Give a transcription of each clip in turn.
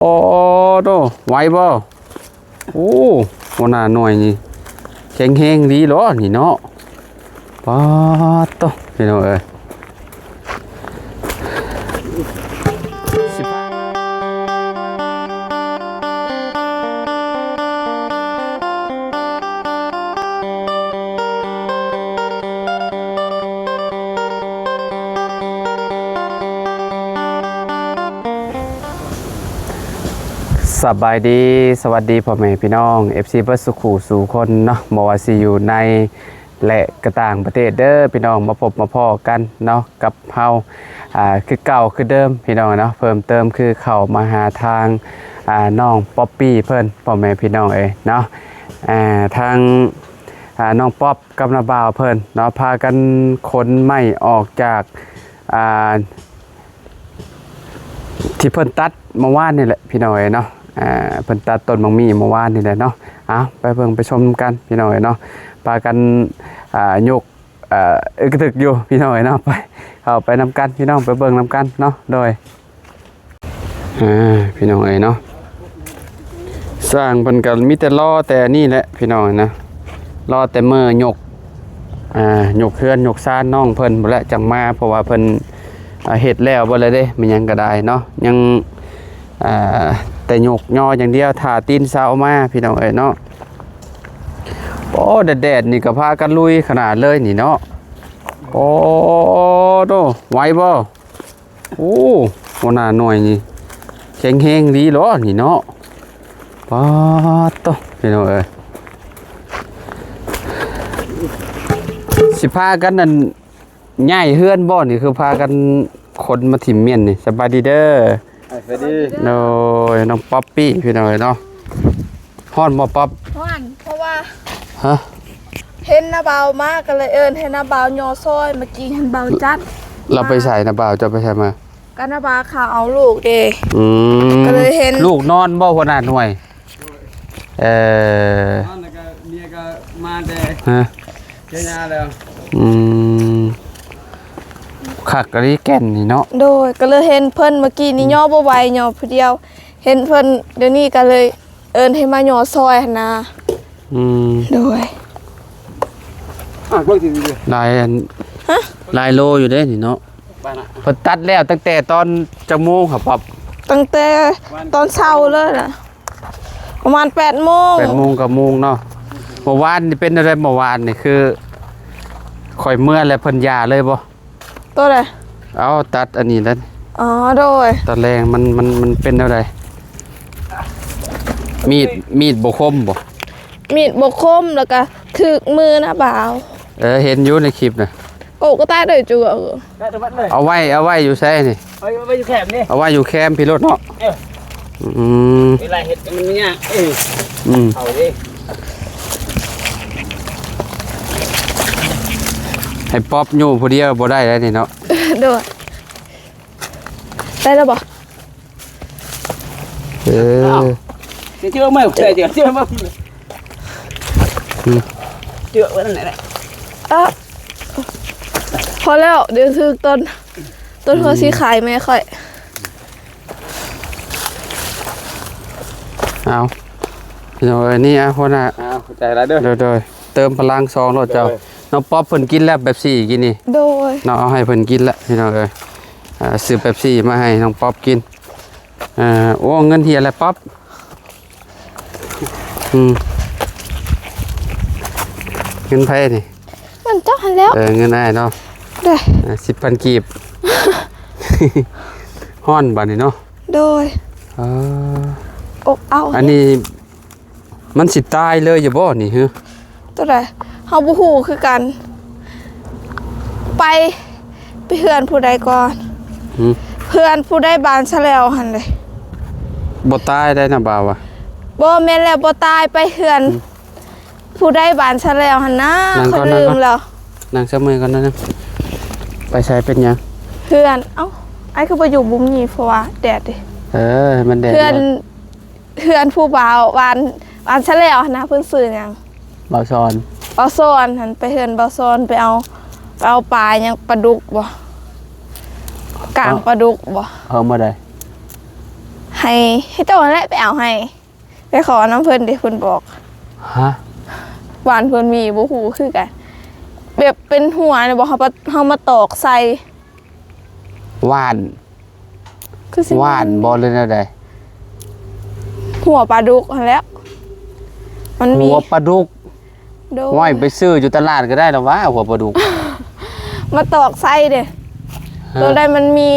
โอ้โตไหวบ่โอ้บ่น่าหน่อยนี่แข็งแรงดีเหรอนี่เนาะป๊าดโตพี่น้องเอ้ยสบายดีสวัสดีพ่อแม่พี่น้อง FC เบิร์ดสุขูสู่คนเนาะบ่ว่าสิอยู่ในและกระต่างประเทศเด้อพี่น้องมาพบมาพ้อกันเนาะกับเฮาคือเก่าคือเดิมพี่น้องเนาะเพิ่มเติมคือเข้ามาหาทางน้องป๊อปปี้เพิ่นพ่อแม่พี่น้องเนาะทางน้องป๊อปกับน้าบ่าวเพิ่นเนาะพากันขนไม้ออกจากที่เพิ่นตัดเมื่อวานนี่แหละพี่น้องเนาะเพิ่นตัดต้นมังมีเมื่อวานนี่แหละเนาะไปเบิ่งไปชมกันพี่น้องเนาะพากันยกกระถึกอยู่พี่น้องเนาะไปเข้าไปนำกันพี่น้องไปเบิ่งนำกันเนาะโดยพี่น้องเนาะสร้างเพิ่นก็มีแต่ล้อแต่นี่แหละพี่น้องนะล้อแต่มือยกยกเคลื่อนยกซ่านน้องเพิ่นบ่ละจังมาเพราะว่าเพิ่นเฮ็ดแล้วบ่เลยเด้มันยังก็ได้เนาะยังแต่ยกย่ออย่างเดียวถ่าตีนเสามาพี่น้องเนาะโอ้แดดนี่ก็พากันลุยขนาดเลยนี่เนาะโอ้โตไหวบ่โอ้บ่น่าหน่อยนี่แข็งแรงดีเหรอนี่เนาะป๊าดโตพี่น้องสิพากันนั่นย้ายเฮือนบ่นี่คือพากันคนมาถิ่มเมียนนี่สบายดีเด้อสวัสดีน้องป๊อปปี้พี่น้องเนาะฮ้อนบ่ป๊อปฮ้อนเพราะว่าฮะเห็นน้าเบามากก็เลยเห็นน้าเบาย่อซอยเมื่อกี้เห็นเบาจัดเราไปใส่นะบ่าวจะไปใส่มาก็น้าเบาข่าวเอาลูกเด้ก็เลยเห็นลูกนอนบ่หัวหน้าหน่วยนอนแล้วก็เมียก็มาแต่เจ้าหน้าแล้วขักกะลิแก่นนี่เนาะโดยก็เลยเห็นเพิ่นเมื่อกี้นี่ย่อบ่ไหวย่อผู้เดียวเห็นเพิ่นเดี๋ยวนี้ก็เลยให้มาย่อซอยนะโดยลายโลอยู่เด้นี่เนาะเพิ่นตัดแล้วตั้งแต่ตอนจักโมงครับป๊อปตั้งแต่ตอนเช้าเลยน่ะประมาณ8 โมงกับโมงเนาะเมื่อวานนี่เป็นอะไรเมื่อวานนี่คือข่อยเมื่อแล้วเพิ่นยาเลยบ่ตัวใดเอาตัดอันนี้นั่นอ๋อโดยตอนแรงมันเป็นอะไรมีดบ่คมบ่มีดบ่คมแล้วก็ถึกมือนะบ่าวเห็นอยู่ในคลิปน่ะโอ้ก็ตายเลยจั่เอาไว้อยู่ใช่นี่เอาไว้อยู่แคมป์นี่เอาไว้อยู่แคมป์พี่รถเนาะเวลาเห็ดมันเนี่ยเอาดิให้ป๊อปอยู่ผู้เดียวบ่ได้แล้วนี่เนาะเด้อได้แล้วบ่เชื่อมั้ยเชื่อมั้ยเชื่อว่านั่นแหละพอแล้วเดี๋ยวซื้อต้นหัวสีขายแม่ค่อยเอาพี่น้อยนี่คนน่ะใจละเด้อโดยเติมพลัง2รถเจ้าน้องป๊อปเพิ่นกินแล้วแบบซี่กินนี่โดยน้องเอาให้เพิ่นกินละพี่น้องซื้อแบบซี่มาให้น้องป๊อปกินโอ้เงินเฮียแล้วป๊อปเงินไผนี่มันเจ้าหันแล้วเงินอ้ายเนาะได้10,000 กีบฮ้อนบัดนี้เนาะโดยอกเอาอันนี้มันสิตายเลยอยู่บ่นี่ฮึตัวใดเฮาบ่ฮู้คือกันไปเพื่อนผู้ใดก่อนเพื่อนผู้ใดบานซะแล้วหั่นเลยบ่ตายได้นะบ่าวอ่ะบ่แม่นแล้วบ่ตายไปเพื่อนผู้ใดบานซะแล้วหั่นนะเขาลืมแล้วนั่งซับมือก่อนนะไปใช้เป็นหยังเพื่อนไอ้คือบ่อยู่บุมนี่เพราะว่าแดดดิมันแดดเพื่อนผู้บ่าวบานซะแล้วหั่นนะเพิ่นซื้อหยังบ่าวซอนหั่นไปเฮือนบ่าวซอนไปเอาปลาหยังปลาดุกบ่กลางปลาดุกบ่เอามาได้ ให้เจ้านั่นแหละไปเอาให้ไปขอน้ำเพิ่นเดี๋ยวเพิ่นบอก ฮะ หวานเพิ่นมีบ่ฮู้คือกันแบบเป็นหัวเนี่ยบอกเขามาตอกใส่ หวาน คือสิ หวานบ่เลยนะใด หัวปลาดุกหั่นแหล้ว มันมี หัวปลาดุก โดย ห้อยไปซื้ออยู่ตลาดก็ได้แล้ววะหัวปลาดุก มาตอกใส่เด้ตัวใดมันมี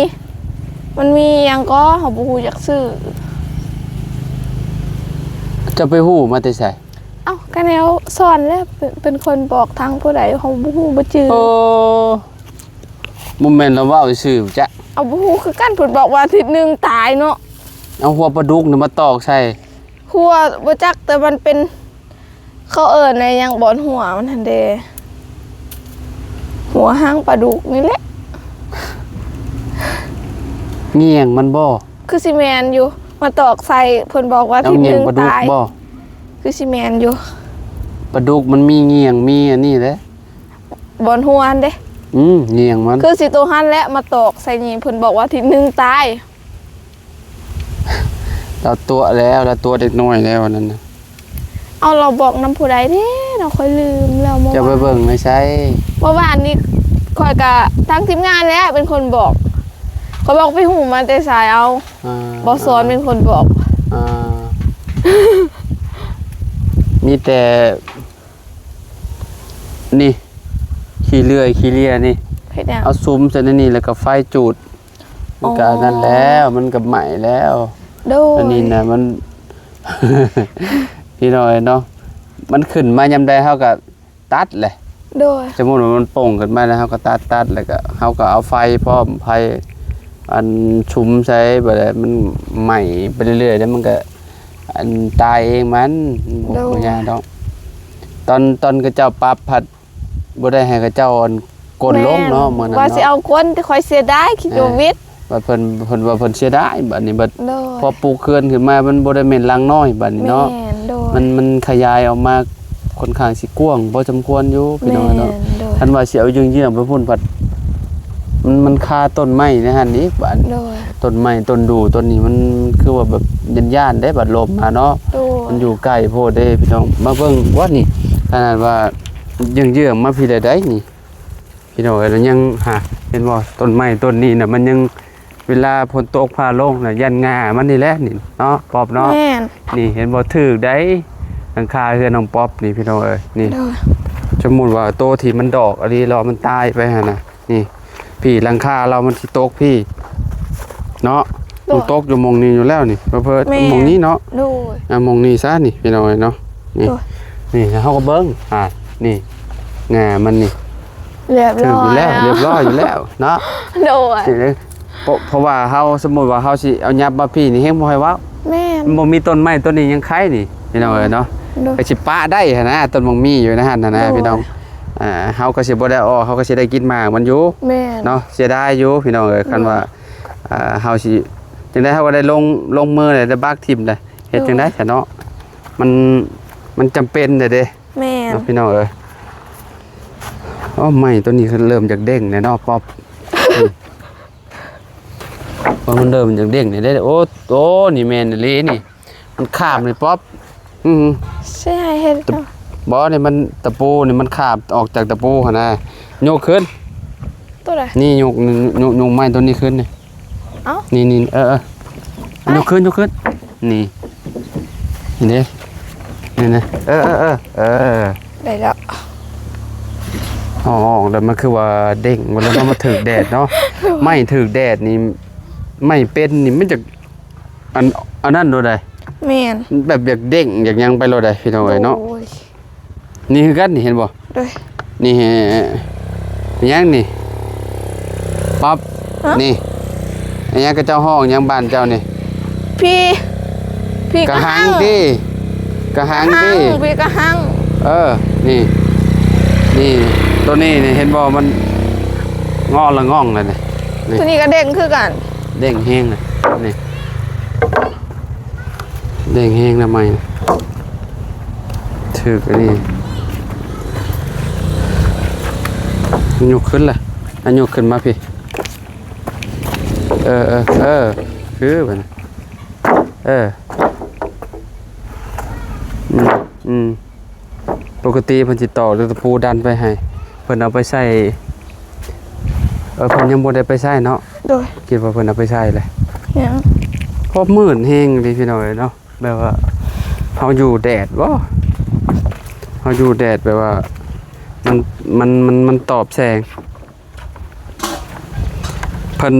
หยังก็เขาบ่ฮู้จักซื้อ จะไปหู้มาแต่ใส่ เอ้าก็แนวสอนแล้วเป็นคนบอกทางผู้ใดเขาบ่ฮู้บ่จื้อ โอ้มุมแม่นแล้วว่าเอาซื้อจ้ะ เอาบ่ฮู้คือกันเพิ่นบอกว่าอาทิตย์หนึงตายเนาะ เอาหัวปลาดุกนี่มาตอกใส่ หัวบ่จักแต่มันเป็นเขาเอิ้นในหยังบ่อนหัวมันหั่นเด้หัวหางปลาดุกนี่แหละ เงี่ยงมันบ่ คือสิแม่นอยู่มาตอกใส่เพิ่นบอกว่าอา เอา ทิตย์ห เงี่ย นึ ง ง ปลาดุก ตาย บ่ คือสิแม่นอยู่ ปลาดุกมันมีเงี่ยงมีอันนี้แหละ บ่อนหัวอันเด้ เงี่ยงมัน คือสิตัวหันและมาตอกใส่นี่เพิ่นบอกว่าอาทิตย์หนึงตาย เราตัวแล้วเราตัวเด็กน้อยแล้วนั่นน่ะ เอาเราบอกนำผู้ใดเด้เราค่อยลืมแล้วเมื่อ จะไป วาน เบิ่งไม่ใช่ เมื่อวานนี้ค่อยกะทั้งทีมงานแล้วเป็นคนบอกเขาบอกไปหูมาแต่สายเอา บอสอนเป็นคนบอก อ่ามีแต่นี่ขี้เลื่อยขี้เลียนี่ เฮ็ดหยัง เอาซุ้มใส่ในนี่แล้วก็ไฟจูดมันก็ อ๋อ นั่นแล้วมันก็ใหม่แล้ว โด อันนี้นะมัน พี่น้อยเนาะมันขึ้นมายามใดเฮาก็ตัดเลย โดย สมมุติว่ามันโป่งขึ้นมาแล้วเฮาก็ตัดแล้วก็เฮาก็เอาไฟพร้อมไฟอันชุมใส่บ่ได้มันใหม่ไปเรื่อยๆแล้วมันก็อันตายเองมันบ่ยากดอกตอนกระเจ้าปรับผัดบ่ได้ให้กระเจ้าอันกลลงเนาะมื้อนั้น ว่าสิ เนาะ เอาก้นที่คอยเสียดายคิดอยู่วิทย์ บัดเพิ่นว่าเพิ่นเสียดายบัดนี้บัด โดย พอปลูกเขื่อนขึ้นมามันบ่ได้แม่นลังน้อยบัดนี้เนาะ แม่นโดย มันขยายออกมาค่อนข้างสิกว้างพอสมควรอยู่พี่น้องเนาะ แม่นโดย ท่านว่าสิเอาเยื่องๆไปพุ่นผัดมันคาต้นไม้ในหั่นอีกบาด โดย ต้นไม้ต้นดูต้นนี้มันคือว่าแบบย่านๆได้บัดลมมาเนาะ โดย มันอยู่ใกล้โพดเด้พี่น้องมาเบิ่งว่านี่ขนาดว่าเยื่องๆมาพี่ได้นี่พี่น้องแล้วยังหาเห็นบ่ต้นไม้ต้นนี้น่ะมันยังเวลาฝนตกพาลงน่ะยันงามันนี่แหละนี่เนาะปอบเนาะ แม่น นี่เห็นบ่ถึกได้หลังคาเฮือนน้องป๊อบนี่พี่น้องเอ้ยนี่ โดย สมมุติว่าโตที่มันดอกอันนี้รอมันตายไปหั่นน่ะนี่พี่หลังคาเรามันสิตกพี่เนาะมันตกอยู่หมองนี้อยู่แล้วนี่เพิ่นหมองนี้เนาะ โดย หมองนี้ซะนี่พี่น้องเอ้ยเนาะนี่ โดย นี่เฮาก็เบิ่งนี่งามันนี่ เรียบ ถึ ร้ ก อ อยู่ ย แล้วเรียบร้อยอยู่แล้วเนาะ โดย นี่เลยเพราะว่าเฮาสมมุติว่าเฮาสิเอายับมาพี่นี่เฮงบ่ให้เว้า แม่น มันบ่มีต้นไม้ต้นนี้ยังไข่นี่พี่น้องเอ้ยเนาะ โดย ก็สิปะได้หั่นนะต้นมังมีอยู่นะหั่นนะ โอ้ย พี่น้องเฮาก็สิบ่ได้ออกเฮาก็สิได้กินหมากมันอยู่ แม่น เนาะเสียดายอยู่พี่น้องเอ้ยคันว่าเฮาสิจังได๋เฮาก็ได้ลงมือได้บักทิ่มได้เฮ็ดจังได๋ซะเนาะมันจำเป็นเด้ แม่น เนาะพี่น้องเอ้ยอ๋อไม่ตัวนี้เริ่มจากเด้งแล้วเนาะป๊อบพอมันเริ่มจากเด้งนี่ได้โอ้โตนี่แม่นอีหลีนี่มันคาบนี่ป๊อบใช่เฮ็ดเอา บ่นี่มันตะปูนี่มันคาบออกจากตะปูหั่นน่ะยกขึ้น ตัวใด นี่ยกไม้ตัวนี้ขึ้นนี่ เอ้า นี่ยกขึ้นนี่นี่นี่นะได้แล้ว อ๋อแล้วมันคือว่าเด้งมันแล้วมาถึกแดดเนาะ ไม่ถึกแดดนี่ไม่เป็นนี่มันจะอันนั้นโดดได้ แม่น แบบอยากเด้งอยากยังไปโลดได้พี่น้องเอ้ยเนาะ โอ้ย นี่คือกันนี่เห็นบ่ โดย นี่ยังนี่ปั๊บ ฮะ นี่อันยังก็เจ้าห้องยังบ้านเจ้านี่ พี่กระหั กระหั ง ง ดิกระหังดิ พี่กระหัง นี่ตัวนี้นี่เห็นบ่มันงอละง่องเลยนี่ ตัวนี้ก็เด้งคือกัน เด้งแห้งเลยนี่เด้งแห้งทำไมถึกอันนี้ยกขึ้นเลยอันยกขึ้นมาพี่คือมัน เอออืมปกติเพิ่นสิตอกด้วยตะปูดันไปให้เพิ่นเอาไปใส่เพิ่นยังบ่ได้ไปใส่เนาะ โดย คิดว่าเพิ่นเอาไปใส่เลย ยัง พบมื่นแห้งดีพี่น้อยเนาะแบบว่าเฮาอยู่แดดบ่เฮาอยู่แดดแบบว่ามันตอบแสงเพิ่น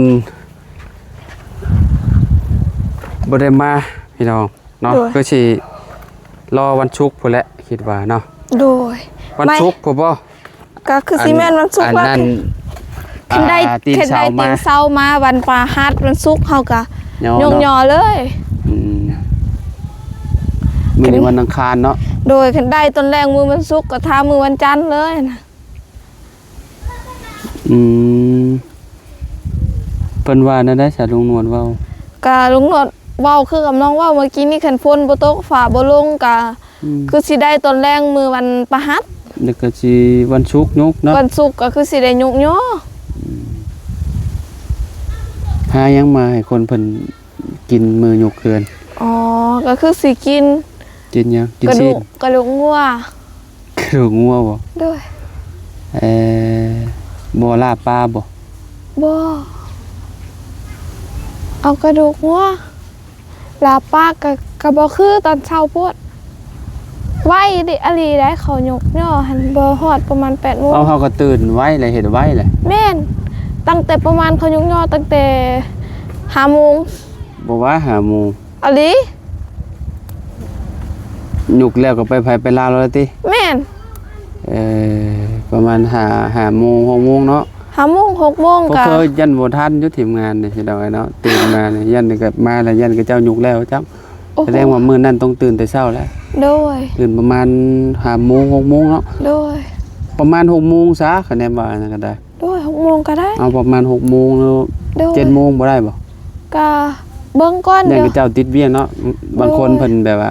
บ่ได้มาพี่น้องเนาะก็สิรอวันศุกร์พุ่นแหละคิดว่าเนาะ โดย วันศุกร์พุ่นบ่ ก็คือซีเมนต์วันศุกร์ อัน ว่า นั้น ขึ้นได้ ตีน ขึ้น เสา ได้ มา ตีนเสามาวันพฤหัสวันศุกร์เฮาก็ ย่ ยงยอเลย มื้อนี้วันอังคารเนาะ โดยขึ้นได้ตอนแรกมือวันศุกร์ก็ทามือวันจันทร์เลยนะ เพิ่นว่านั่นได้สะลุงนวลเว้า ก็ลุงหนวดเว้าคือกับน้องเว้าเมื่อกี้นี่คันฝนบ่ตกฟ้าบ่ลงก็คือสิได้ตอนแรกมือวันพฤหัส แล้วก็สิวันศุกร์ยกเนาะ วันศุกร์ก็คือสิได้ยกยอ หายังมาให้คนเพิ่นกินมือยกเคือน อ๋อก็คือสิกิน กินยังกิน กระ ซี ดู น กกระดูกงัว กระดูกงัวบ่ ด้วย บ่ลาบปลาบ่ บ่เอากระดูกงัวลาปากก็บ่คือตอนเช้าโพดไว้ดิอลีได้เขายกย่อหันบ่ฮอดประมาณ 8:00 น เอาเฮาก็ตื่นไว้เลยเฮ็ดไว้เลย แม่นตั้งแต่ประมาณเขายกย่อตั้งแต่5:00 น บ่ว่าหาหมู่ อลี ยุกแล้วก็ไปไผไปลาวแล้วติ แม่น ประมาณ5โมง6โมงเนาะ 5:00 น 6:00 น เพราะ ก็ เคยยันบ่ทันอยู่ทีมงานนี่สิดอกเนาะตื่นมานี่ยันนี่ก็มาแล้วยันก็เจ้ายุกแล้วจัง โอ้โห แสดงว่ามื้อนั้นต้องตื่นแต่เช้าแล้ว โดย ตื่นประมาณ5โมง6โมงเนาะ โดย ประมาณ6โมงซะคะแนนว่านั่นก็ได้ โดย6:00 นก็ได้ เอาประมาณ6โมงแล้ว โดย 7โมงบ่ได้บ่ ก็เบิ่งก่อน เนี่ย เดี๋ยว ก็เจ้าติดเวียงเนาะบางคนเพิ่นแบบว่า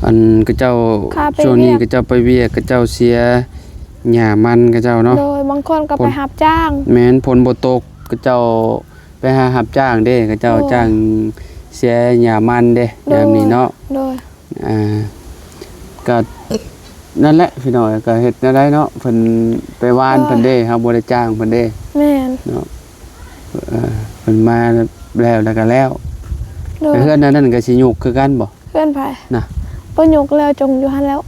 อันก็เจ้า ข้าไป ช่วงนี้ เวียก ก็เจ้าไปเวียกก็เจ้าเสียหญ้ามันก็เจ้าเนาะ โดยบางคนก็ไปรับจ้าง แม่นผลบ่ตกก็เจ้าไปหารับจ้างเด้ก็เจ้า โอ้ จ้างเสียหญ้ามันเด้ โด แบบนี้เนาะ โดย ก็นั่นแหละพี่น้อยก็เฮ็ดแนวใดเนาะเพิ่นไปว่านเพิ่นเด้เฮาบ่ได้จ้างเพิ่นเด้ แม่น เนาะเพิ่นมาแล้วก็แล้ว โดย ไปเฮือนนั้นก็สิยุกคือกันบ่ เพื่อนไผ น่ะ บ่ยกแล้วจงอยู่หั่นแล้ว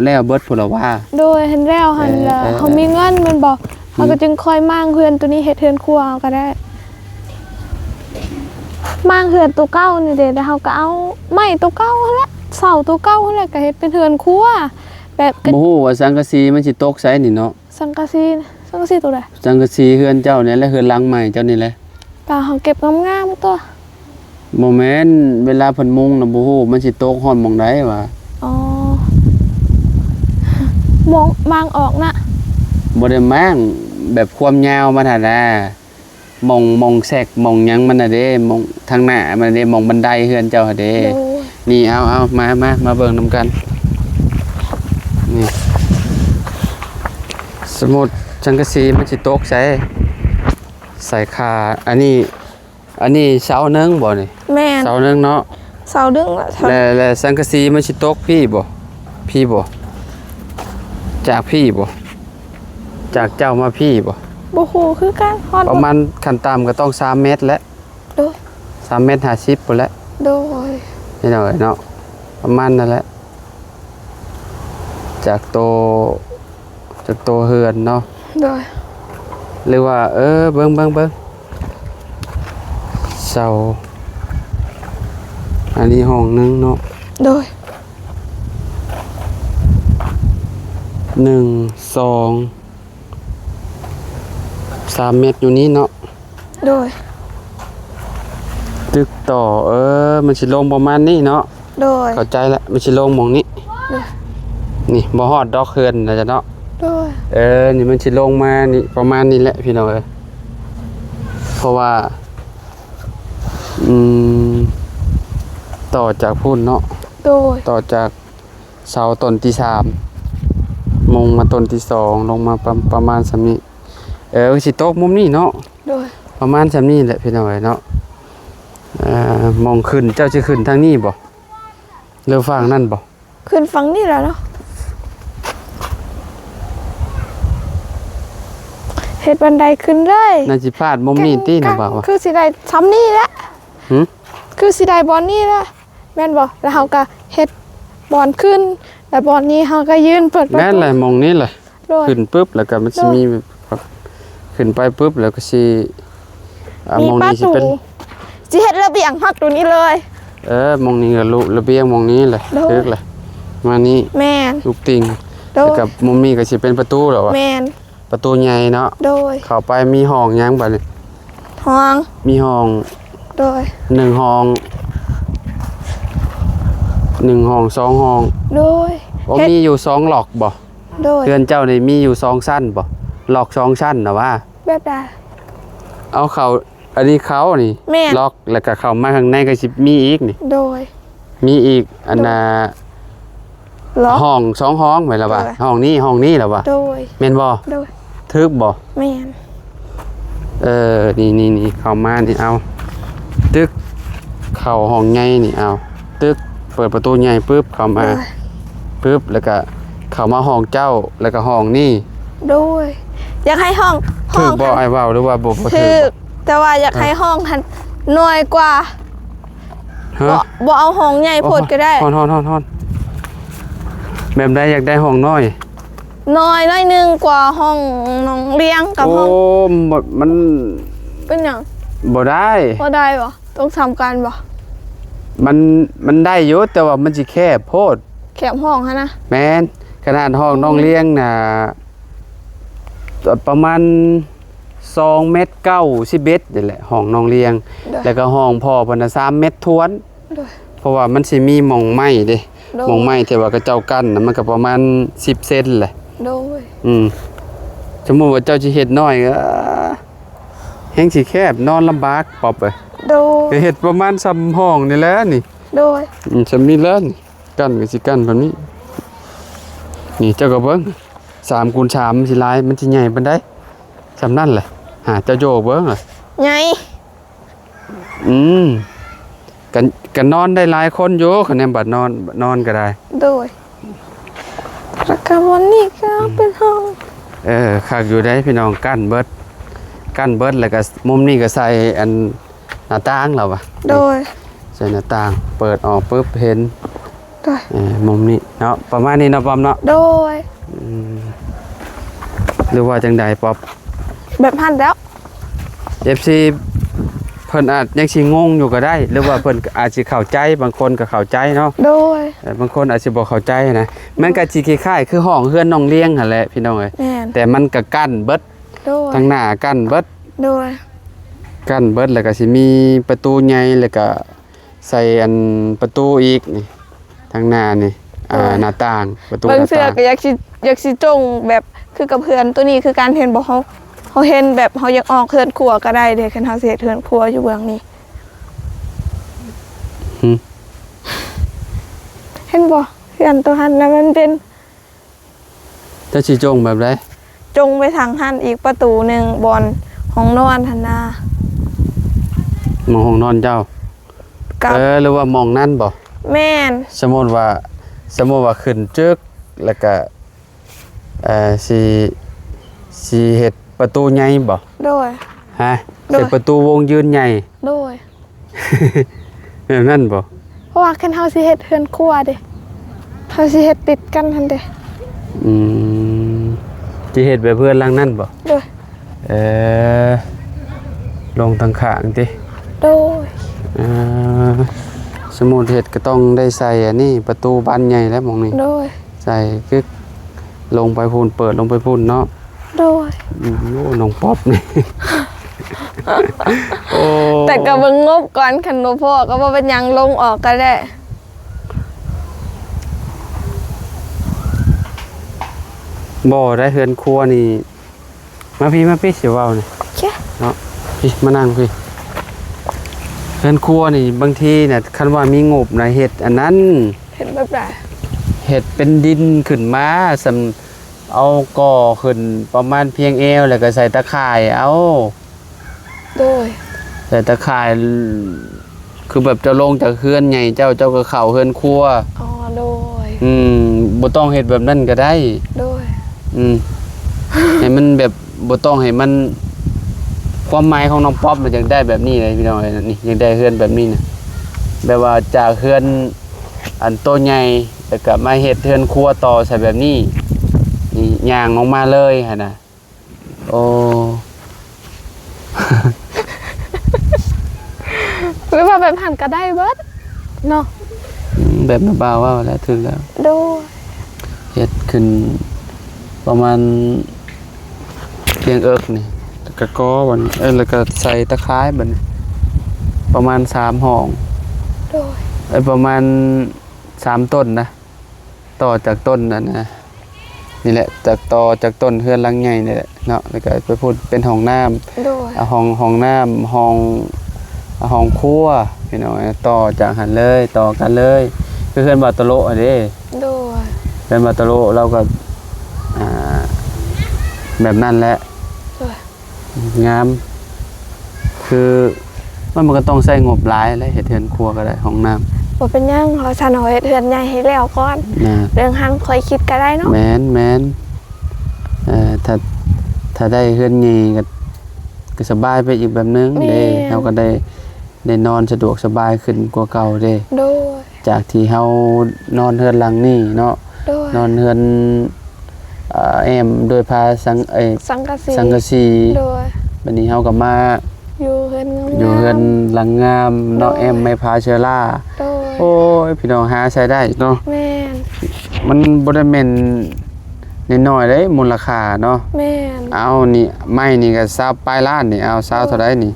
แล้วเบิดพุ่นละว่า โดยเห็นแล้วหั่นแล้ว เออ เขามีเงินแมันบอกเขาก็จึงคอยมั่างเฮือนตัวนี้เฮ็ดเฮือนครัวเอาก็ได้มั่างเฮือนตัวเก่านี่เด้แล้วเฮาก็เอาไม้ตัวเก่าหั่นแหละเสาตัวเก่าหั่นแหละก็เฮ็ดเป็นเฮือนครัวแบบกระ บ่ฮู้ว่าสังกะสีมันสิตกไสนี่เนาะ สังกะสีตัวใด สังกะสีเฮือนเจ้าเนี่ยและเฮือนหลังใหม่เจ้านี่แหละ ก็เฮาเก็บงามๆตัว บ่แม่นเวลาเพิ่นมุงน่ะบ่ฮู้มันสิตกฮ้อนหม่องใดวะ อ๋อมองมางออกนะ บ่ได้มั่งแบบความยาวมันหั่นน่ะมองแซกมองหยังมันน่ะเด้มองทางหน้ามันน่ะเด้มองบันไดเฮือนเจ้าหั่นเด้ โดย นี่เอามาเบิ่งนำกันนี่สมมุติสังกะสีมันสิตกใส่ขาอันนี้เสาหนึงบ่นี่ แม่น เสาหนึงเนาะ เสาดึงละเสา แล้วสังกะสีมันสิตกพี่บ่จากพี่บ่จากเจ้ามาพี่บ่ บ่ฮู้คือกันฮอด ประมาณขั้นต่ำก็ต้อง3เมตรแล้ว โดย 3เมตร50พุ่นแหละ โดย นี่หน่อยเนาะประมาณนั่นแหละจากโตเฮือนเนาะ โดย หรือว่าเบิ่งเสาอันนี้ห้องหนึงเนาะ โดย 1 2 3เมตรอยู่นี้เนาะ โดย ตึกต่อมันสิลงประมาณนี้เนาะ โดย เข้าใจแล้วมันสิลงหม่องนี้ โดย นี่บ่ฮอดดอกเฮือนนะจ๊ะเนาะ โดย นี่มันสิลงมานี่ประมาณนี้แหละพี่น้องเพราะว่าต่อจากพุ่นเนาะ โดย ต่อจากเสาต้นที่3มงมาต้นที่2ลงมาประมาณสำนี้สิตกมุมนี้เนาะ โดย ประมาณสำนี้แหละพี่น้องเนาะ มองขึ้นเจ้าสิขึ้นทางนี้บ่หรือฝั่งนั่นบ่ ขึ้นฝั่งนี้แล้วเนาะเฮ็ดบันไดขึ้นเลย น่าสิพลาดมุมนี้ตินะบ่าวว่า คือสิได้ซ้ำนี่แหละ หึ คือสิได้บอลนี่ละแม่นบ่แล้วเฮาก็เฮ็ดบอลขึ้นแล้วบอลนี้เฮาก็ยืนเปิดประตู แม่นแหละมองนี้แหละ โดย ขึ้นปุ๊บแล้วก็มันสิมีแบบขึ้นไปปุ๊บแล้วก็สิมีมอง ประ นี้สิ ตู เป็น สิเฮ็ดระเบียงฮักตัวนี้เลย มองนี้ก็ระเบียงมองนี้แหละ โดย ลึกเลยมานี่ แม่น ลูกติง โด แล้ว ย กับมุมนี้ก็สิเป็นประตูแล้ววะ แม่น ประตูใหญ่เนาะ โดย เข้าไปมีห้องหยังบัดนี้ ห้อง มีห้อง โดย 1ห้อง1ห้อง2ห้อง โดย บ่ เฮ็ด มีอยู่2หลอกบ่ โดย เรือนเจ้านี่มีอยู่2ชั้นบ่หลอก2ชั้นน่ะว่า แบบใด เอาเขาอันนี้เขานี่ แม่น ล็อกแล้วก็เข้ามาข้างในก็สิมีอีกนี่ โดย มีอีกอันน่ะ ล็อก ห้อง2ห้องแม่นล่ะว่า โดย ห้องนี้ล่ะว่า โดย แม่นบ่ โดย ทึกบ่ แม่น นี่เข้ามานี่เอาตึกเข้าห้องใหญ่นี่เอาตึกเปิดประตูใหญ่ปึ๊บเข้ามา โดย ปึ๊บแล้วก็เข้ามาห้องเจ้าแล้วก็ห้องนี่ โดยอยากให้ห้อง ถึกบ่ หัน ไอ้เว้าหรือว่าบ่ถึ คื ก อ บ่ แต่ว่าอยากให้ห้องหันหน่วยกว่า ฮะ บ่เอาห้องใหญ่โพดก็ได้ ฮอนแบบใดอยากได้ห้องน้อย น้อยหนึงกว่าห้องน้องเลี้ยงกับ โอ้ ห้อง มัน เป็นหยัง บ่ได้ บ่ได้บ่ต้องทำกันบ่ มันได้อยู่แต่ว่ามันสิแคบโพด แคบห้องฮะนะ แม่นขนาดห้องน้องเลี้ยงน่ะประมาณ2เมตร91นี่แหละห้องน้องเลี้ยง แล้วก็ห้องพ่อเพิ่นน่ะ3เมตรทวน โดย เพราะว่ามันสิมีหม่องไม้เด้ โดย หม่องไม้ที่ว่ากระเจ้ากั้นน่ะมันก็ประมาณ10เซนแหละ โดย สมมุติว่าเจ้าสิเฮ็ดน้อยก็แฮงสิแคบนอนลำบากปอบเอ้ย โดย ก็เฮ็ดประมาณซ้ำห้องนี่แหละนี่ โดย สำนี้แล้วนี่กั้นก็สิกั้นแบบนี้นี่เจ้าก็เบิ่ง3คูณ3มันสิหลายมันสิใหญ่ปานใดสำนั่นแหละหาเจ้าโยเบิ่งล่ะ ไง กันนอนได้หลายคนอยู่คะแนนบัดนอนก็ได้ โดยแล้วก็วันนี้ก็เป็นห้อง คักอยู่ได้พี่น้องกั้นเบิดแล้วก็มุมนี้ก็ใส่อันหน้าต่างแล้วว่ะ โดย ใส่หน้าต่างเปิดออกปุ๊บเห็น โดย มุมนี้เนาะประมาณนี้เนาะป๊อปเนาะ โดย หรือว่าจังใดป๊อป แบบหันแล้ว FC เพิ่นอาจยังสิงงอยู่ก็ได้ หรือว่าเพิ่นอาจสิเข้าใจบางคนก็เข้าใจเนาะ โดย บางคนอาจสิบ่เข้าใจนะมันก็สิคล้ายๆคือห้องเฮือนน้องเลี้ยงหั่นแหละพี่น้องเอ้ย แม่น แต่มันก็กั้นเบิด โดย ทางหน้ากั้นเบิด โดย กั้นเบิดแล้วก็สิมีประตูใหญ่แล้วก็ใส่อันประตูอีกนี่ทางหน้านี่หน้าต่างประตูห เบิ่ง น้า เสือ ต่าง ก็อยากสิจงแบบคือกับเพื่อนตัวนี้คือการเห็นบ่เขาเห็นแบบเขาอยากออกเฮือนครัวก็ได้เด้คันเฮาสิเฮ็ดเฮือนครัวอยู่เบื้องนี้เห็นบ่เฮือนตัวหันแล้วมันเป็น จะสิจงแบบใด จงไปทางหันอีกประตูหนึงบอนห้องนอนหั่นน่ะ มองห้องนอนเจ้า กับ หรือว่ามองนั่นบ่ แม่น สมมุติว่าขึ้นจึกแล้วก็สิเฮ็ดประตูใหญ่บ่ โดย ฮะ โดย เฮ็ดประตูวงยืนใหญ่ โดย แบบนั้นบ่ เพราะว่าคันเฮาสิเฮ็ดเฮือนครัวเด้เฮาสิเฮ็ดติดกันหั่นเด้ สิเฮ็ดแบบเพื่อนหลังนั้นบ่ โดย ลงทางข้างติ โดย สมุดเห็ดก็ต้องได้ใส่อันนี้ประตูบานใหญ่แล้วมองนี่ โดย ใส่คือลงไปพูนเปิดลงไปพูนเนาะ โดย โอ้น้องป๊อปนี่ โอ้ แต่ก็เบิ่งงบก่อนคันบ่พอก็บ่เป็นหยังลงออกก็ได้ บ่ได้เฮือนครัวนี่มาพี่สิเว้านี่ โอเค เนาะพี่มานั่งพี่เฮือนครัวนี่บางทีเนี่ยคันว่ามีงบนะเฮ็ดอันนั้น เห็นแบบใด เห็ดเป็นดินขึ้นมาสำเอาก่อขึ้นประมาณเพียงเอวแล้วก็ใส่ตะข่ายเอา โดย ใส่ตะข่าย คือแบบเจ้าลงจากเฮือนใหญ่เจ้าก็เข้าเฮือนครัว อ๋อโดย บ่ต้องเฮ็ดแบบนั้นก็ได้ โดย ให้มันแบบบ่ต้องให้มันความหมายของน้องป๊อปมันอยากได้แบบนี้เลยพี่น้องเอ้ยนี่อยากได้เฮือนแบบนี้นะแบบว่าจากเฮือนอันโตใหญ่แล้วก็มาเฮ็ดเฮือนครัวต่อใส่แบบนี้นี่ย่างออกมาเลยหั่นน่ะโอ้ หรือว่าแบบหันก็ได้เบิดเนาะ แบบน้าบ่าวว่าแล้วถึงแล้ว โดย เฮ็ดขึ้นประมาณเพียงเอิกนี่แล้วก็กอบัดแล้วก็ใส่ตะไคร้บัดนี้ประมาณ3ห้อง โดย ประมาณ3ต้นนะต่อจากต้นนั่นนะนี่แหละจากต่อจากต้นเฮือนหลังใหญ่นี่แหละเนาะแล้วก็ไปพูดเป็นห้องน้ำ โดย ห้องน้ำห้องครัวพี่น้องต่อจากหันเลยต่อกันเลยคือเฮือนบาตะโลอันนี้ โดย เฮือนบาตะโลเราก็แบบนั้นแหละ โดย งามคือมันก็ต้องใช้งบหลายเลยเฮ็ดเฮือนครัวก็ได้ห้องน้ำ บ่เป็นหยังเราฉันเอาเฮ็ดเฮือนใหญ่ให้แล้วก่อน นะ เรื่องหังค่อยคิดก็ได้เนาะ แม่นถ้าได้เฮือนใหญ่ก็สบายไปอีกแบบนึงเด้เราก็ได้นอนสะดวกสบายขึ้นกว่าเก่าเด้ โดย จากที่เฮานอนเฮือนหลังนี่เนาะ โดย นอนเฮือนแอมโดยพาสังสังกะสี โดย บัดนี้เฮาก็มา อยู่เฮือนงามๆ อยู่เฮือนหลังงามเนาะแอมไม่พาเชื้อรา โดย โอ้ยพี่น้องหาใช้ได้เนาะ แม่น มันบ่ได้แม่นน้อยๆเด้มูลค่าเนาะ แม่น เอานี่ไม้นี่ก็20ปลายล้านนี่เอา20เท่าใดนี่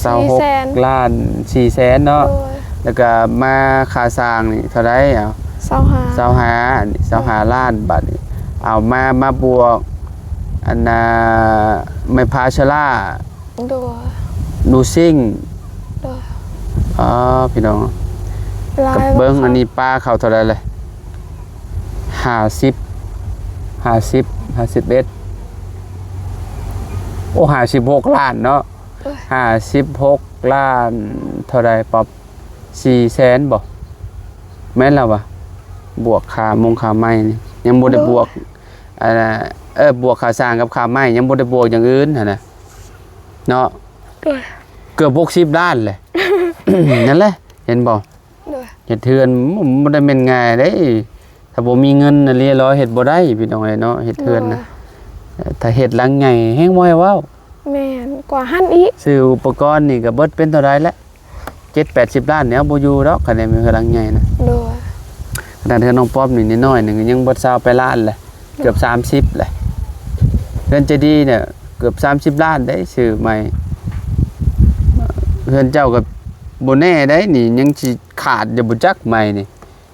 26 ล้าน4แสนเนาะ โดย แล้วก็มาค่าสร้างนี่เท่าใดเอา 25 นี่25ล้านบาทนี่เอามาบวกอันน่ะไม่พาชรา โดย นูซิ่ง โดย อ๋อพี่น้อง ลา กับ ย เบิ้ง บ่คะ อันนี้ป้าเขาเท่าไรเลย51โอ้56ล้านเนาะ56ล้านเท่าไรปรับ4แสนบ่แม่นแล้ววะบวกค่าไม้นี่ยังบ่ได้บวกบวกค่าสร้างกับค่าไม้ยังบ่ได้บวกอย่างอื่นหั่นน่ะเนาะ โดย เกือบ60ล้านเลย นั่นแหละเห็นบ่ โดย เฮ็ดเทือนบ่ได้แม่นง่ายเด้ถ้าบ่มีเงินน่ะเรียร้อยเฮ็ดบ่ได้พี่น้องเอ้ยเนาะเฮ็ดเทือนน่ะถ้าเฮ็ดหลังใหญ่แฮงบ่ให้เว้า แม่นกว่าหั่นอีก ซื้ออุปกรณ์นี่ก็เบิดเป็นเท่าใดแล้ว7-80ล้านเนี่ยบ่อยู่ดอกคันได้มีหลังใหญ่น่ะ โดย ขนาดเทือนน้องป๊อปนี่น้อยๆนึงยังบ่20ไปล้านเลยเกือบ30เลยเฮือนใจดีเนี่ยเกือบ30ล้านได้ซื้อใหม่เฮือนเจ้าก็บ่แน่ได้นี่ยังสิขาดอยู่บ่จักใหม่นี่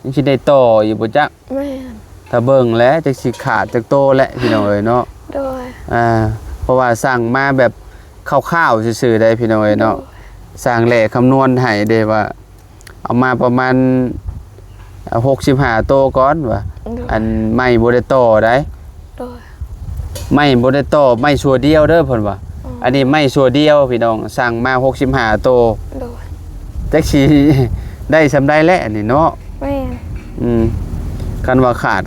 ยังสิได้ต่ออยู่บ่จัก แม่น ถ้าเบิ่งแล้วจักสิขาดจักโตแล้วพี่น้องเอ้ยเนาะ โดย เพราะว่าสั่งมาแบบคร่าวๆซื่อๆได้พี่น้องเอ้ยเนาะสั่งแหล่คำนวณให้เด้ว่าเอามาประมาณ65โตก่อนว่า โดย อันไม้บ่ได้ต่อได้ โดย ไม้บ่ได้ต่อไม้ชัวเดียวเด้อเพิ่นว่าอันนี้ไม้ชัวเดียวพี่น้องสั่งมา65โต โดย จักสิ ได้สำได้แล้วอันนี้เนาะ แม่น คันว่าขา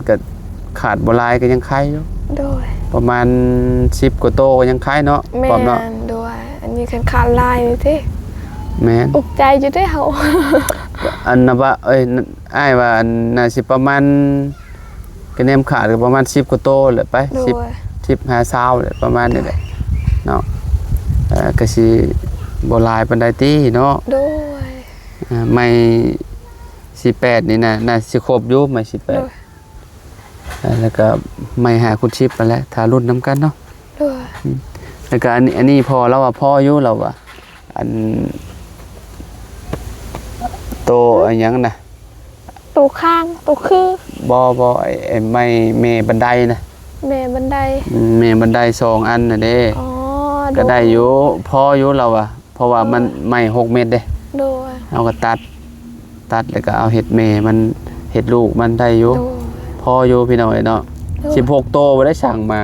ดบ่หลายก็ยังขายอยู่ โดย ประมาณ10กว่าโตก็ยังขายเนาะ แม่ พร้อมเนาะ นโดยอันนี้คันขาดลายนี่ติ แม่น อุกใจอยู่ได้เฮา อันน่ะว่าอ้ายว่าอันน่าสิประมาณก็แนมขาดก็ประมาณ10กว่าโตแหละไป โดย 10 50แหละประมาณนี้แหละเนาะก็สิบ่หลายปานใดติเนาะ โดย ไม่48นี่น่าสิครบอยู่ไม่ โดย 18แล้วก็ไม่หาคุณชิปไปแล้วถ้ารุ่นนํกันเนาะ โดย แล้วก็อันนี้พอแล้วว่าพ่ออยู่แล้วว่าอันโตอันหยังน่ะ ตูข้างตูคือ บ่ไอ้ไม้เมบันไดนะ แม่บันได เมบันได2อันน่ะเด้ อ๋อ ก็ได้อยู่พออยู่แล้วอ่ะเพราะว่ามันไม้6เมตรเด้ โดย เอาก็ตัดแล้วก็เอาเห็ดเมมันเห็ดลูกมันได้อยู่ โดย พออยู่พี่น้อยเนาะ16โตบ่ได้สั่งมา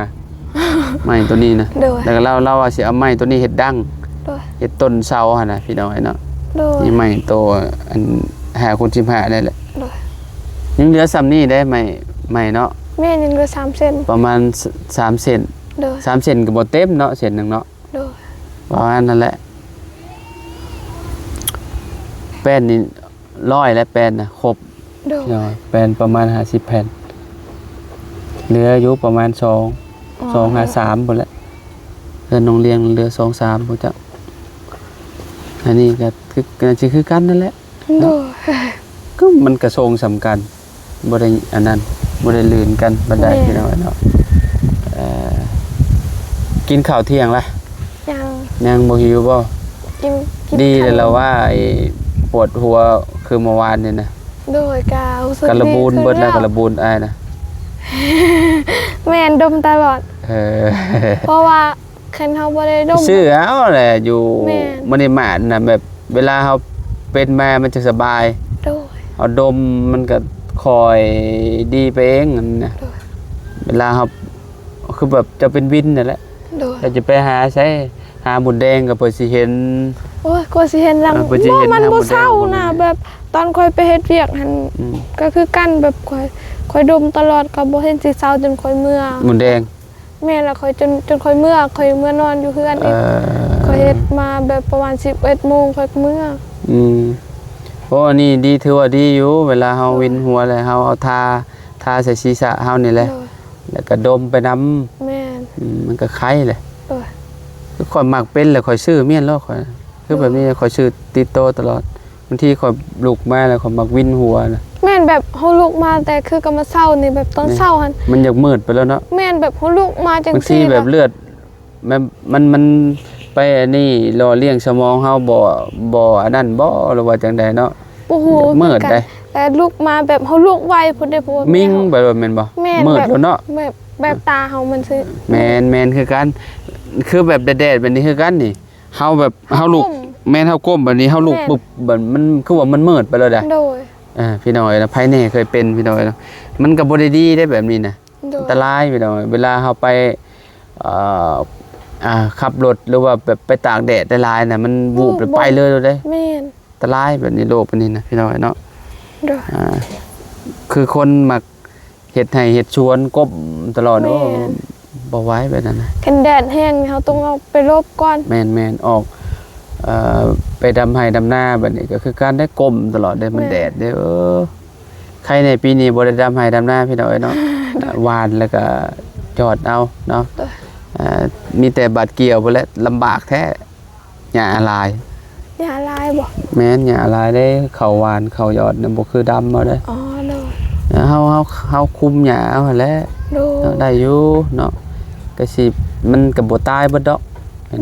ไม้ตัวนี้นะ โดย แล้วก็เราว่าสิเอาไม้ตัวนี้เห็ดดัง โดย เฮ็ดต้นเสาหั่นน่ะพี่น้องเนาะ โดย นี่ไม้โตอัน5คูณ15ได้แหละ โดย ยังเหลือซ้ำนี้ได้ไม้เนาะ แม่ยังเหลือ3เซน ประมาณ3เซน โดย 3เซนก็บ่เต็มเนาะเซนหนึงเนาะ โดย ประมาณนั่นแหละแป้นนี่100แล้วแป้นน่ะครบ โดย เนาะแป้นประมาณ50แผ่นเหลืออยู่ประมาณ2 53พุ่นแหละเพิ่นโรงเรียนเหลือ2 3พุ่นจ้ะอันนี้ก็คือกันนั่นแหละ โดย ก็มันกระทรงสำคัญบ่ได้อันนั้นบ่ได้ลื่นกันบันไดพี่น้องเนาะกินข้าวเที่ยงละ ยัง ยังบ่หิวบ่ กิน ดีเลยแล้วว่าไอ้ปวดหัวคือเมื่อวานนี่นะ โดยการู้สึก กระบูน ดีขึ้น เบิดแล้วกระบูนอ้ายนะ แม่นดมตลอด เออ เพราะว่าคันเฮาบ่ได้ดม ซื้อเอาแหละอยู่ แม่ มันได้มาน่ะแบบเวลาเฮาเป็นมามันจะสบาย โดย เอาดมมันก็คอยดีไปเองนั่นนะ โดย เวลาเฮาคือแบบจะเป็นวินนั่นแหละ โดย ถ้าจะไปหาใช้หาบุญแดงก็เพิ่นสิเห็น โอ้ยกว่าสิเห็นหลัง เออเพิ่นสิเห็น มัน หน้า บ่ บ่แดง เศร้า บ่ นะ แม่น แบบตอนค่อยไปเฮ็ดเวียกหั่น อืม ก็คือกันแบบค่อยดมตลอดก็บ่เห็นสิเศร้าจนค่อยเมื่อ บุญแดง แม่ละค่อยจนค่อยเมื่อนอนอยู่เฮือนอีกค่อยเฮ็ดมาแบบประมาณ11 โมงค่อยเมื่อ อืมโอ้นี่ดีถือว่าดีอยู่เวลาเฮาวินหัวแล้วเฮาเอาทาใส่ศีรษะเฮานี่แหละ โดย แล้วก็ดมไปนำ แม่น มันก็ไข้เลย โดย คือข่อยมักเป็นแล้วข่อยซื้อเมียนแล้วข่อยคือแบบนี้ข่อยซื้อติดโตตลอดบางทีข่อยลุกมาแล้วข่อยมักวินหัวนะ แม่นแบบเฮาลุกมาแต่คือก็มาเศร้านี่แบบตอนเศร้าหั่น มันอยากมืดไปแล้วเนาะ แม่นแบบเฮาลุกมาจัง บางที ซี่ แบบเลือดมันไปอันนี้รอเลี้ยงสมองเฮาบ่อันนั้นบ่หรือว่าจังใดเนาะ โอ้โห มืดได้ แต่ลุกมาแบบเฮาลุกไวพุ่นได้เพราะว่า มิ่ง แ ไปว่าแม่นบ่ แม่น มืด แบบ แล้วเนาะ แบบตาเฮามันสิ แม่นคือกันคือแบบแดดๆแบบนี้คือกันนี่เฮาแบบเฮาลุก ก้ม แม่นเฮาก้มแบบนี้เฮาลุก แม่น ปุ๊บแบบมันคือว่ามันมืดไปแล้วได้ โดย พี่น้อยนะไผแน่เคยเป็นพี่น้อยนะมันก็บ่ได้ดีได้แบบนี้นะ โด อั ย นตรายพี่น้อยเวลาเฮาไปขับรถหรือว่าแบบไปตากแดดได้หลายน่ะมันวูบแล้วไปเลยเด้ แม่น อันตรายแบบนี้โลกแบบนี้นะพี่น้อยเนาะ โดย คือคนมักเฮ็ดให้เฮ็ดชวนกบตลอดโอ้ แม่น บ่ไหว้แบบนั้นนะ คันแดดแห้งเฮาต้องเอาไปลบก่อน แม่นออกไปดำไห้ดำหน้าแบบนี้ก็คือการได้ก้มตลอดได้มันแดดเด้ใครในปีนี้บ่ได้ดำไห้ดำหน้าพี่น้อยเนาะ หวานแล้วก็จอดเอาเนาะมีแต่บาดเกี่ยวไปแล้วลำบากแท้หญ้าลาย อย่าลายบ่ แม่นหญ้าลายได้เขาหวานเขายอดน่ะบ่คือดำเอาได้ อ๋อโดย เฮาคุมหญ้าเอาหั่นแหละ โดย ได้อยู่เนาะก็สิมันก็บ่ตายเบิดดอก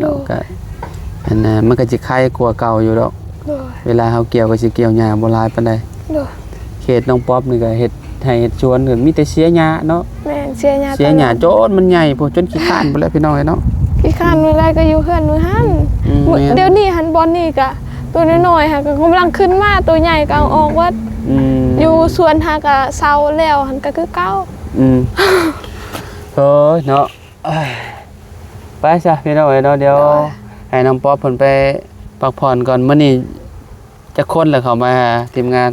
เนาะก็อันน่ะมันก็สิไข้กว่าเก่าอยู่ดอก โดย เวลาเฮาเกี่ยวก็สิเกี่ยวหญ้าบ่หลายปานใด โดย เขตน้องป๊อบนี่ก็เฮ็ดให้เฮ็ดสวนก็มีแต่เสียหญ้าเนาะ แม่นเสียหญ้า เสียหญ้าโจนมันใหญ่พวกจนขี้ข้านพุ่นแหล้วพี่น้องเนาะ ขี้คร้านมื้อใดก็อยู่เฮือนมื้อหั่น อืมแม่น เดี๋ยวนี้หันบอลนี่ก็ตัวน้อยๆค่ะก็กำลังขึ้นมาตัวใหญ่ก็เอาออกว่า อยู่สวนหาก็เซาแล้วหันก็คือเก่า เฮ้ยเนาะเอ้ยไปซะพี่น้องเนาะเดี๋ยวให้น้องป๊อบเพิ่นไปพักผ่อนก่อนมื้อนี้จะคนแล้วเข้ามาหาทีมงาน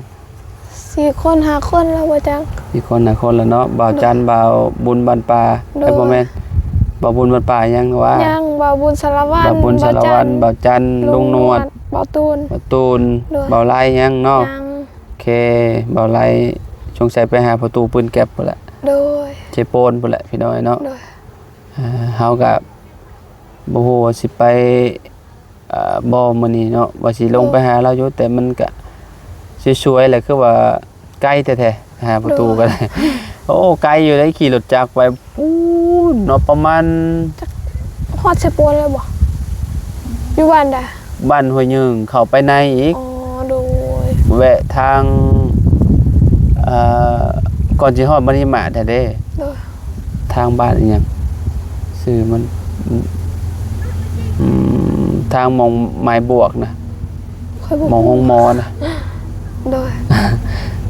4 คน5 คนแล้วบ่จัง มีคนน่ะคนแล้วเนาะบ่าวจันทร์บ่าวบุญบันปลา โดย ไอ้บ่แม่นบ่าวบุญบันปลายังว่า ยังบ่าวบุญสารวัตร บ่าวบุญสารวัตรบ่าวจันทร์ลุงนวด บ่าวตูน บ่าวตูน โดย บ่าวไล่ยังเนาะ ยัง โอเคบ่าวไล่สงสัยไปหาประตูปืนแก๊ปพุ่นแหละ โดย เจโปนพุ่นแหละพี่น้อยเนาะ โดย เฮาก็บ่ฮู้ว่าสิไปบ่มื้อนี้เนาะว่าสิลงไปหาเราอยู่แต่มันก็สวยๆแหละคือว่าไกลแท้ๆหาประตูก็ได้ โอ้ไกลอยู่ได้ขี่รถจักรไปปู๊ดเนาะประมาณ ฮอดใส่ปวนเลยบ่อยู่บ้านใด บ้านห้วยยึงเข้าไปในอีก อ๋อโดย แวะทางก่อนสิฮอดบ้านหิมะแท้เด้ โดย ทางบ้านอีหยังชื่อมันทางมองไม้บวกนะ ค่อยบ่ มองห้องมอนะ โดย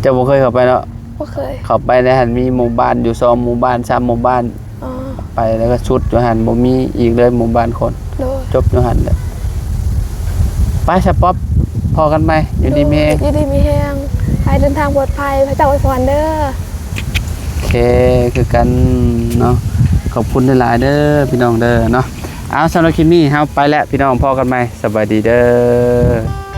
เจ้าบ่เคยเข้าไปเนาะ บ่เคย เข้าไปในหันมีหมู่บ้านอยู่2หมู่บ้าน3หมู่บ้าน อ๋อ ไปแล้วก็ชุดอยู่หันบ่มีอีกเลยหมู่บ้านคน โดย จบอยู่หันแหละ ไปสป๊อปพอกันไหมอยู่ดีเมฆ อยู่ดีมีแห้งไปเดินทางปลอดภัยพระเจ้าอวยพรเด้อ โอเคคือกันเนาะขอบคุณหลายๆเด้อพี่น้องเด้อเนาะเอาสำหรับคลิปนี้เฮาไปแล้วพี่น้องพอกันไหมสบายดีเด้อ